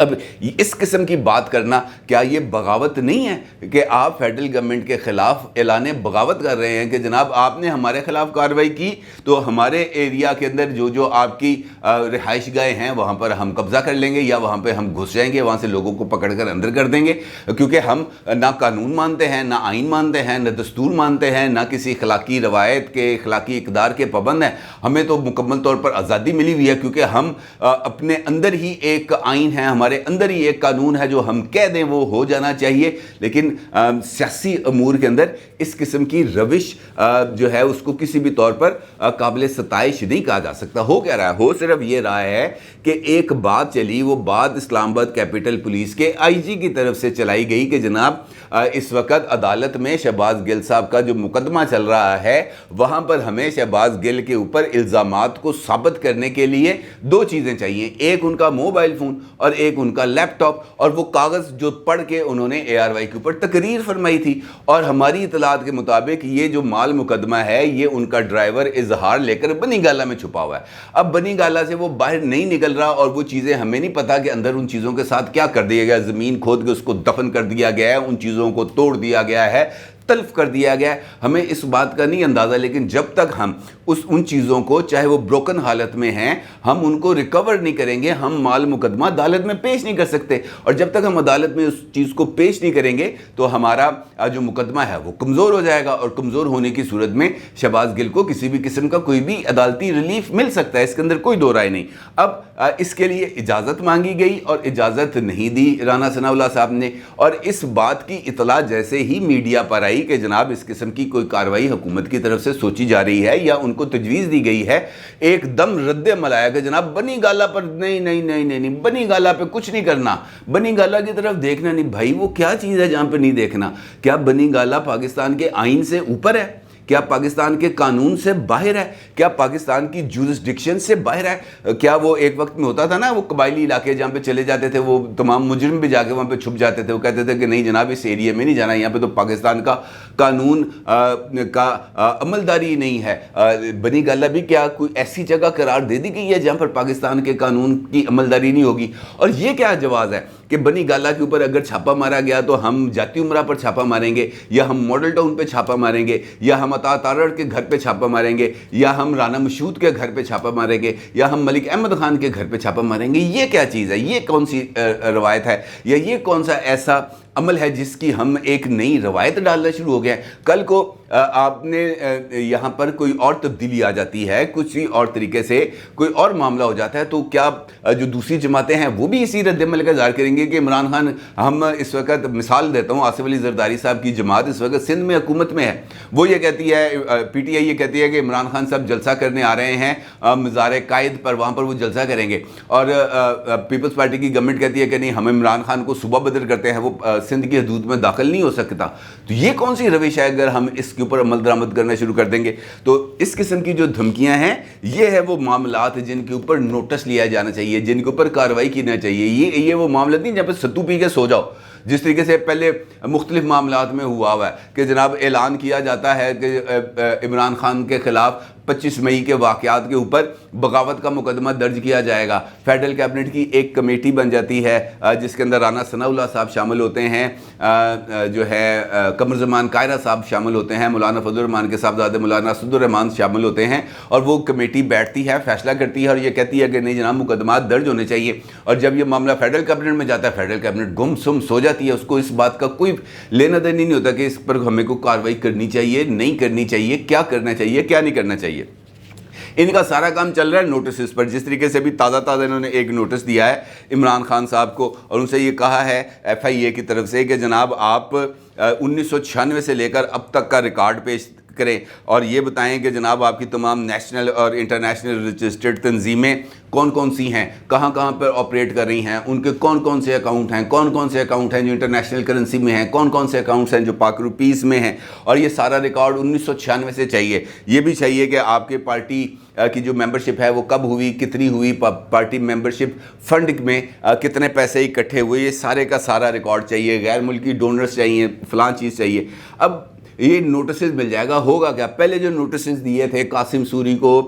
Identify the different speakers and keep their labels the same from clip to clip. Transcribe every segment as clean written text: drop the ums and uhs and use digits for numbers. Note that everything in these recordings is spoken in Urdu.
Speaker 1: اب اس قسم کی بات کرنا کیا یہ بغاوت نہیں ہے کہ آپ فیڈرل گورنمنٹ کے خلاف اعلان بغاوت کر رہے ہیں کہ جناب آپ نے ہمارے خلاف کارروائی کی تو ہمارے ایریا کے اندر جو آپ کی رہائش گاہیں ہیں وہاں پر ہم قبضہ کر لیں گے یا وہاں پہ ہم گھس جائیں گے, وہاں سے لوگوں کو پکڑ کر اندر کر دیں گے, کیونکہ ہم نہ قانون مانتے ہیں, نہ آئین مانتے ہیں, نہ دستور مانتے ہیں, نہ کسی اخلاقی روایت کے اخلاقی اقدار کے پابند ہیں. ہمیں تو مکمل طور پر آزادی ملی ہوئی ہے کیونکہ ہم اپنے اندر ہی ایک آئین ہے, ہمارے اندر ہی ایک قانون ہے, جو ہم کہہ دیں وہ ہو جانا چاہیے. لیکن سیاسی امور کے اندر اس قسم کی روش جو ہے اس کو کسی بھی طور پر قابل ستائش نہیں کہا جا سکتا. ہو کیا رہا ہے؟ ہو صرف یہ رہا ہے کہ ایک بات چلی, وہ بات اسلام آباد کیپٹل پولیس کے آئی جی کی طرف سے چلائی گئی کہ جناب اس وقت عدالت میں شہباز گل صاحب کا جو مقدمہ چل رہا ہے وہاں پر ہمیں شہباز گل کے اوپر الزامات کو ثابت کرنے کے لیے دو چیزیں چاہیے, ایک ان کا موبائل فون اور ایک ان کا لیپ ٹاپ, اور وہ کاغذ جو پڑھ کے انہوں نے اے آر وائی کے اوپر تقریر فرمائی تھی. اور ہماری اطلاعات کے مطابق یہ جو مال مقدمہ ہے یہ ان کا ڈرائیور اظہار لے کر بنی گالہ میں چھپا ہوا ہے. اب بنی گالہ سے وہ باہر نہیں نکل رہا اور وہ چیزیں ہمیں نہیں پتا کہ اندر ان چیزوں کے ساتھ کیا کر دیا گیا, زمین کھود کے اس کو دفن کر دیا گیا ہے, ان چیزوں کو توڑ دیا گیا ہے, تلف کر دیا گیا ہے, ہمیں اس بات کا نہیں اندازہ. لیکن جب تک ہم ان چیزوں کو, چاہے وہ بروکن حالت میں ہیں, ہم ان کو ریکور نہیں کریں گے, ہم مال مقدمہ عدالت میں پیش نہیں کر سکتے. اور جب تک ہم عدالت میں اس چیز کو پیش نہیں کریں گے تو ہمارا جو مقدمہ ہے وہ کمزور ہو جائے گا, اور کمزور ہونے کی صورت میں شہباز گل کو کسی بھی قسم کا کوئی بھی عدالتی ریلیف مل سکتا ہے, اس کے اندر کوئی دو رائے نہیں. اب اس کے لیے اجازت مانگی گئی اور اجازت نہیں دی رانا ثناء اللہ صاحب نے, اور اس بات کی اطلاع جیسے ہی میڈیا پر آئی کہ جناب اس قسم کی کوئی کارروائی حکومت کی طرف سے سوچی جا رہی ہے یا ان کو تجویز دی گئی ہے, ایک دم رد عمل آیا کہ جناب بنی گالہ پر نہیں, بنی گالہ پہ کچھ نہیں کرنا, بنی گالہ کی طرف دیکھنا نہیں. بھائی وہ کیا چیز ہے جہاں پہ نہیں دیکھنا؟ کیا بنی گالہ پاکستان کے آئین سے اوپر ہے؟ کیا پاکستان کے قانون سے باہر ہے؟ کیا پاکستان کی جورسڈکشن سے باہر ہے؟ کیا وہ ایک وقت میں ہوتا تھا نا, وہ قبائلی علاقے جہاں پہ چلے جاتے تھے وہ تمام مجرم بھی جا کے وہاں پہ چھپ جاتے تھے, وہ کہتے تھے کہ نہیں جناب اس ایریے میں نہیں جانا, یہاں پہ تو پاکستان کا قانون کا عملداری نہیں ہے. بنی گالہ بھی کیا کوئی ایسی جگہ قرار دے دی گئی ہے جہاں پر پاکستان کے قانون کی عملداری نہیں ہوگی؟ اور یہ کیا جواز ہے کہ بنی گالہ کے اوپر اگر چھاپا مارا گیا تو ہم جاتی عمرہ پر چھاپا ماریں گے, یا ہم ماڈل ٹاؤن پہ چھاپا ماریں گے, یا ہم عطا تارڑ کے گھر پہ چھاپا ماریں گے, یا ہم رانا مشہود کے گھر پہ چھاپا ماریں گے, یا ہم ملک احمد خان کے گھر پہ چھاپا ماریں گے؟ یہ کیا چیز ہے؟ یہ کون سی روایت ہے, یا یہ کون سا ایسا عمل ہے جس کی ہم ایک نئی روایت ڈالنا شروع ہو گیا ہے؟ کل کو آپ نے یہاں پر کوئی اور تبدیلی آ جاتی ہے, کچھ اور طریقے سے کوئی اور معاملہ ہو جاتا ہے, تو کیا جو دوسری جماعتیں ہیں وہ بھی اسی رد عمل کا اظہار کریں گے کہ عمران خان, ہم اس وقت مثال دیتا ہوں, آصف علی زرداری صاحب کی جماعت اس وقت سندھ میں حکومت میں ہے, وہ یہ کہتی ہے, پی ٹی آئی یہ کہتی ہے کہ عمران خان صاحب جلسہ کرنے آ رہے ہیں مزار قائد پر, وہاں پر وہ جلسہ کریں گے, اور پیپلز پارٹی کی گورنمنٹ کہتی ہے کہ نہیں ہم عمران خان کو صوبہ بدر کرتے ہیں, وہ سندھ کی حدود میں داخل نہیں ہو سکتا. تو یہ کون سی روش ہے اگر ہم اس کے اوپر عمل درآمد کرنا شروع کر دیں گے؟ تو اس قسم کی جو دھمکیاں ہیں یہ ہے وہ معاملات جن کے اوپر نوٹس لیا جانا چاہیے, جن کے اوپر کارروائی کرنا چاہیے. یہ وہ معاملات نہیں جہاں پہ ستو پی کے سو جاؤ, جس طریقے سے پہلے مختلف معاملات میں ہوا ہے کہ جناب اعلان کیا جاتا ہے کہ عمران خان کے خلاف 25 مئی کے واقعات کے اوپر بغاوت کا مقدمہ درج کیا جائے گا. فیڈرل کیبنٹ کی ایک کمیٹی بن جاتی ہے جس کے اندر رانا ثناء اللہ صاحب شامل ہوتے ہیں, جو ہے قمر زمان قاہرہ صاحب شامل ہوتے ہیں, مولانا فضل الرحمان کے صاحبزادے مولانا اسد الرحمان شامل ہوتے ہیں, اور وہ کمیٹی بیٹھتی ہے, فیصلہ کرتی ہے اور یہ کہتی ہے کہ نہیں جناب مقدمات درج ہونے چاہیے. اور جب یہ معاملہ فیڈرل کیبنٹ میں جاتا ہے, فیڈرل کیبنٹ گم سم سو جاتی ہے, اس کو اس بات کا کوئی لینا دینا نہیں ہوتا کہ اس پر ہمیں کو کارروائی کرنی چاہیے, نہیں کرنی چاہیے, کیا کرنا چاہیے, کیا نہیں کرنا چاہیے. ان کا سارا کام چل رہا ہے نوٹسز پر. جس طریقے سے بھی تازہ انہوں نے ایک نوٹس دیا ہے عمران خان صاحب کو, اور ان سے یہ کہا ہے ایف آئی اے کی طرف سے کہ جناب آپ 1996 سے لے کر اب تک کا ریکارڈ پیش کریں اور یہ بتائیں کہ جناب آپ کی تمام نیشنل اور انٹرنیشنل رجسٹرڈ تنظیمیں کون کون سی ہیں, کہاں کہاں پر آپریٹ کر رہی ہیں, ان کے کون کون سے اکاؤنٹ ہیں, کون کون سے اکاؤنٹ ہیں جو انٹرنیشنل کرنسی میں ہیں, کون کون سے اکاؤنٹس ہیں جو پاک روپیز میں ہیں, اور یہ سارا ریکارڈ 1996 سے چاہیے. یہ بھی چاہیے کہ آپ کے پارٹی کی جو ممبرشپ ہے وہ کب ہوئی, کتنی ہوئی, پارٹی ممبرشپ فنڈ میں کتنے پیسے اکٹھے ہوئے, یہ سارے کا سارا ریکارڈ چاہیے, غیر ملکی ڈونرز چاہیے, فلاں چیز چاہیے. اب یہ نوٹسز مل جائے گا. ہوگا کیا؟ پہلے جو نوٹسز دیے تھے قاسم سوری کو,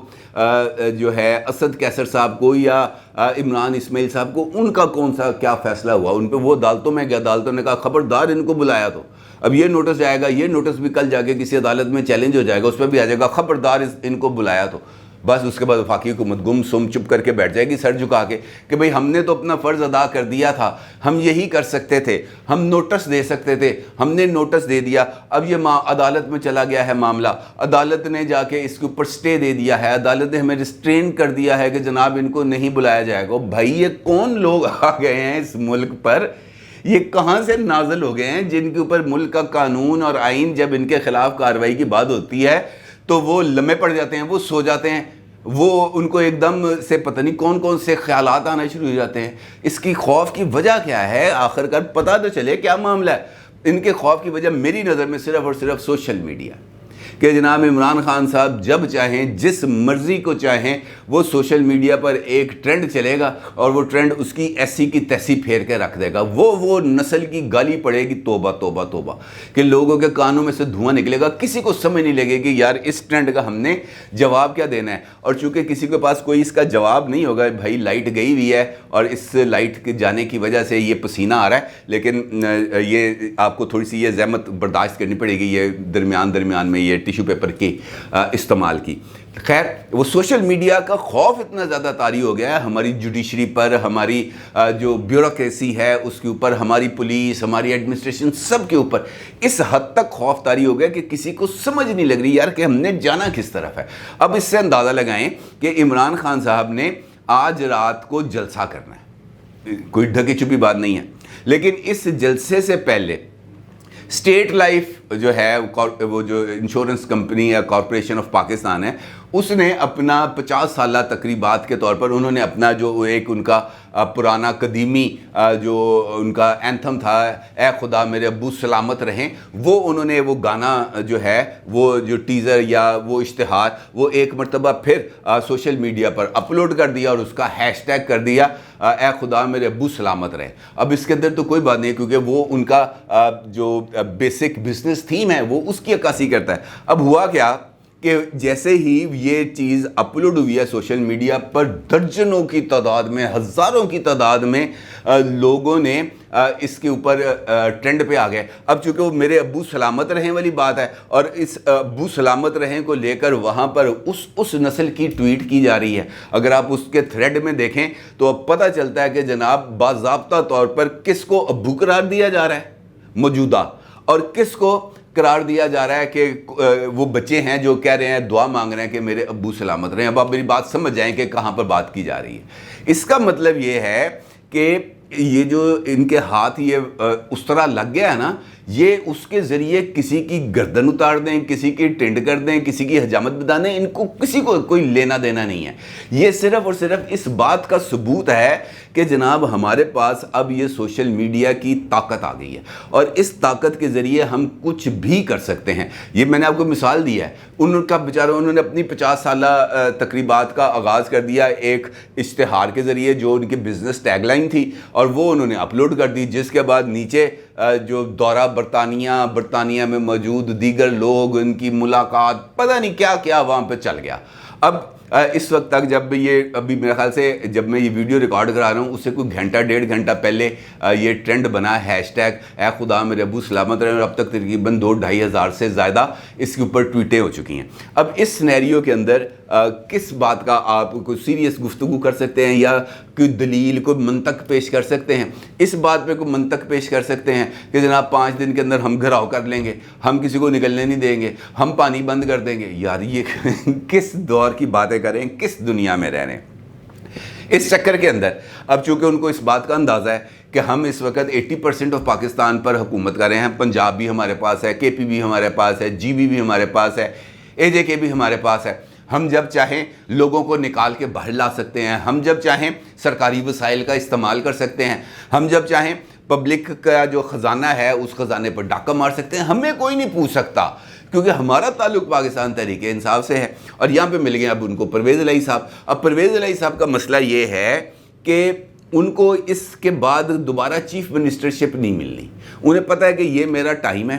Speaker 1: جو ہے اسد کیسر صاحب کو یا عمران اسماعیل صاحب کو, ان کا کون سا کیا فیصلہ ہوا ان پہ؟ وہ عدالتوں میں گیا, عدالتوں نے کہا خبردار ان کو بلایا. تو اب یہ نوٹس جائے گا, یہ نوٹس بھی کل جا کے کسی عدالت میں چیلنج ہو جائے گا, اس پہ بھی آ جائے گا خبردار ان کو بلایا. تو بس اس کے بعد وفاقی حکومت گم سم چپ کر کے بیٹھ جائے گی سر جھکا کے کہ بھئی ہم نے تو اپنا فرض ادا کر دیا تھا, ہم یہی کر سکتے تھے, ہم نوٹس دے سکتے تھے, ہم نے نوٹس دے دیا. اب یہ عدالت میں چلا گیا ہے معاملہ, عدالت نے جا کے اس کے اوپر سٹے دے دیا ہے, عدالت نے ہمیں ریسٹرین کر دیا ہے کہ جناب ان کو نہیں بلایا جائے گا. بھائی یہ کون لوگ آ گئے ہیں اس ملک پر, یہ کہاں سے نازل ہو گئے ہیں جن کے اوپر ملک کا قانون اور آئین جب ان کے خلاف کارروائی کی بات ہوتی ہے تو وہ لمحے پڑ جاتے ہیں, وہ سو جاتے ہیں, وہ ان کو ایک دم سے پتہ نہیں کون کون سے خیالات آنا شروع ہو جاتے ہیں. اس کی خوف کی وجہ کیا ہے آخر کار؟ پتہ تو چلے کیا معاملہ ہے. ان کے خوف کی وجہ میری نظر میں صرف اور صرف سوشل میڈیا, کہ جناب عمران خان صاحب جب چاہیں جس مرضی کو چاہیں وہ سوشل میڈیا پر ایک ٹرینڈ چلے گا اور وہ ٹرینڈ اس کی ایسی کی تیسی پھیر کے رکھ دے گا. وہ نسل کی گالی پڑے گی توبہ توبہ توبہ, کہ لوگوں کے کانوں میں سے دھواں نکلے گا, کسی کو سمجھ نہیں لگے کہ یار اس ٹرینڈ کا ہم نے جواب کیا دینا ہے. اور چونکہ کسی کے پاس کوئی اس کا جواب نہیں ہوگا, بھائی لائٹ گئی ہوئی ہے اور اس لائٹ کے جانے کی وجہ سے یہ پسینہ آ رہا ہے, لیکن یہ آپ کو تھوڑی سی یہ زحمت برداشت کرنی پڑے گی, یہ درمیان میں یہ ٹیشو پیپر کی استعمال کی. خیر, وہ سوشل میڈیا کا خوف اتنا زیادہ طاری ہو گیا ہے ہماری جوڈیشری پر, ہماری جو بیوروکریسی ہے اس کے اوپر, ہماری پولیس, ہماری ایڈمنسٹریشن, سب کے اوپر اس حد تک خوف طاری ہو گیا کہ کسی کو سمجھ نہیں لگ رہی یار کہ ہم نے جانا کس طرف ہے. اب اس سے اندازہ لگائیں کہ عمران خان صاحب نے آج رات کو جلسہ کرنا ہے, کوئی ڈھکی چھپی بات نہیں ہے, لیکن اس جلسے سے پہلے اسٹیٹ لائف جو ہے وہ جو انشورنس کمپنی یا کارپوریشن آف پاکستان ہے, اس نے اپنا 50 سالہ تقریبات کے طور پر انہوں نے اپنا جو ایک ان کا پرانا قدیمی جو ان کا اینتھم تھا, اے خدا میرے ابو سلامت رہیں, وہ انہوں نے وہ گانا جو ہے وہ جو ٹیزر یا وہ اشتہار وہ ایک مرتبہ پھر سوشل میڈیا پر اپلوڈ کر دیا اور اس کا ہیش ٹیگ کر دیا اے خدا میرے ابو سلامت رہیں. اب اس کے اندر تو کوئی بات نہیں ہے کیونکہ وہ ان کا جو بیسک بزنس تھیم ہے وہ اس کی عکاسی کرتا ہے. اب ہوا کیا کہ جیسے ہی یہ چیز اپلوڈ ہوئی ہے سوشل میڈیا پر, درجنوں کی تعداد میں, ہزاروں کی تعداد میں لوگوں نے اس کے اوپر ٹرینڈ پہ آ گئے. اب چونکہ وہ میرے ابو سلامت رہیں والی بات ہے اور اس ابو سلامت رہیں کو لے کر وہاں پر اس نسل کی ٹویٹ کی جا رہی ہے. اگر آپ اس کے تھریڈ میں دیکھیں تو اب پتہ چلتا ہے کہ جناب باضابطہ طور پر کس کو ابو قرار دیا جا رہا ہے موجودہ, اور کس کو قرار دیا جا رہا ہے کہ وہ بچے ہیں جو کہہ رہے ہیں, دعا مانگ رہے ہیں کہ میرے ابو سلامت رہیں. اب آپ میری بات سمجھ جائیں کہ کہاں پر بات کی جا رہی ہے. اس کا مطلب یہ ہے کہ یہ جو ان کے ہاتھ یہ اس طرح لگ گیا ہے نا, یہ اس کے ذریعے کسی کی گردن اتار دیں, کسی کی ٹینڈ کر دیں, کسی کی حجامت بتا دیں, ان کو کسی کو کوئی لینا دینا نہیں ہے. یہ صرف اور صرف اس بات کا ثبوت ہے کہ جناب ہمارے پاس اب یہ سوشل میڈیا کی طاقت آ گئی ہے اور اس طاقت کے ذریعے ہم کچھ بھی کر سکتے ہیں. یہ میں نے آپ کو مثال دی ہے, ان کا بیچارہ انہوں نے اپنی 50 سالہ تقریبات کا آغاز کر دیا ایک اشتہار کے ذریعے جو ان کی بزنس ٹیگ لائن تھی, اور وہ انہوں نے اپلوڈ کر دی, جس کے بعد نیچے جو دورہ برطانیہ میں موجود دیگر لوگ, ان کی ملاقات, پتہ نہیں کیا کیا وہاں پہ چل گیا. اب اس وقت تک جب یہ ابھی میرے خیال سے جب میں یہ ویڈیو ریکارڈ کرا رہا ہوں اس سے کوئی گھنٹہ 1.5 گھنٹہ پہلے یہ ٹرینڈ بنا ہیش ٹیگ اے خدا میرے ابو سلامت رہیں, اور اب تک تقریباً 2-2.5 ہزار سے زیادہ اس کے اوپر ٹویٹیں ہو چکی ہیں. اب اس سینیریو کے اندر کس بات کا آپ کوئی سیریس گفتگو کر سکتے ہیں یا کوئی دلیل, کوئی منطق پیش کر سکتے ہیں؟ اس بات پہ کوئی منطق پیش کر سکتے ہیں کہ جناب 5 دن کے اندر ہم گھراؤ کر لیں گے, ہم کسی کو نکلنے نہیں دیں گے, ہم پانی بند کر دیں گے. یار یہ کس دور کی باتیں کریں, کس دنیا میں رہ رہے ہیں؟ اس چکر کے اندر اب چونکہ ان کو اس بات کا اندازہ ہے کہ ہم اس وقت 80% آف پاکستان پر حکومت کر رہے ہیں, پنجاب بھی ہمارے پاس ہے, کے پی بھی ہمارے پاس ہے, جی بی بھی ہمارے پاس ہے, اے جے کے بھی ہمارے پاس ہے, ہم جب چاہیں لوگوں کو نکال کے باہر لا سکتے ہیں, ہم جب چاہیں سرکاری وسائل کا استعمال کر سکتے ہیں, ہم جب چاہیں پبلک کا جو خزانہ ہے اس خزانے پر ڈاکہ مار سکتے ہیں, ہمیں کوئی نہیں پوچھ سکتا کیونکہ ہمارا تعلق پاکستان تحریک انصاف سے ہے. اور یہاں پہ مل گئے اب ان کو پرویز الہی صاحب. اب پرویز الہی صاحب کا مسئلہ یہ ہے کہ ان کو اس کے بعد دوبارہ چیف منسٹرشپ نہیں ملنی. انہیں پتہ ہے کہ یہ میرا ٹائم ہے,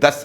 Speaker 1: 10